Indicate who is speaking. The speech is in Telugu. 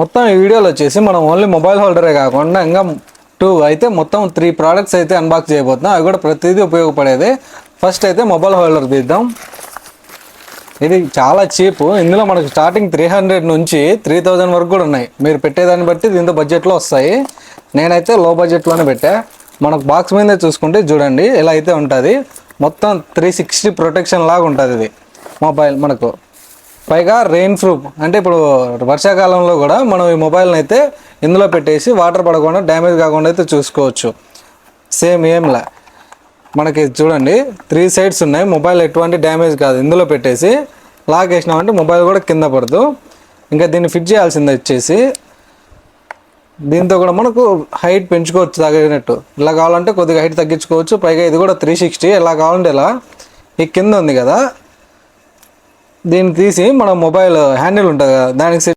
Speaker 1: మొత్తం ఈ వీడియోలో వచ్చేసి మనం ఓన్లీ మొబైల్ హోల్డరే కాకుండా ఇంకా అయితే మొత్తం 3 ప్రోడక్ట్స్ అయితే అన్బాక్స్ చేయబోతున్నాం. అవి కూడా ప్రతిదీ ఉపయోగపడేది. ఫస్ట్ అయితే మొబైల్ హోల్డర్ తీద్దాం. ఇది చాలా చీప్. ఇందులో మనకు స్టార్టింగ్ 300 నుంచి 3000 వరకు కూడా ఉన్నాయి. మీరు పెట్టేదాన్ని బట్టి దీంతో బడ్జెట్లో వస్తాయి. నేనైతే లో బడ్జెట్లోనే పెట్టా. మనకు బాక్స్ మీదే చూసుకుంటే చూడండి ఇలా అయితే ఉంటుంది. మొత్తం 360 ప్రొటెక్షన్ లాగా ఉంటుంది ఇది మొబైల్ మనకు. పైగా రెయిన్ ప్రూఫ్, అంటే ఇప్పుడు వర్షాకాలంలో కూడా మనం ఈ మొబైల్ని అయితే ఇందులో పెట్టేసి వాటర్ పడకుండా డ్యామేజ్ కాకుండా అయితే చూసుకోవచ్చు. సేమ్ ఏంలా మనకి చూడండి 3 సైడ్స్ ఉన్నాయి. మొబైల్ ఎటువంటి డ్యామేజ్ కాదు. ఇందులో పెట్టేసి లాక్ వేసినామంటే మొబైల్ కూడా కింద పడదు. ఇంకా దీన్ని ఫిట్ చేయాల్సింది వచ్చేసి దీంతో కూడా మనకు హైట్ పెంచుకోవచ్చు తగినట్టు. ఇలా కావాలంటే కొద్దిగా హైట్ తగ్గించుకోవచ్చు. పైగా ఇది కూడా 360 ఎలా కావాలంటే ఇలా. ఈ కింద ఉంది కదా, దీన్ని తీసి మన మొబైల్ హ్యాండిల్ ఉంటుంది కదా దానికి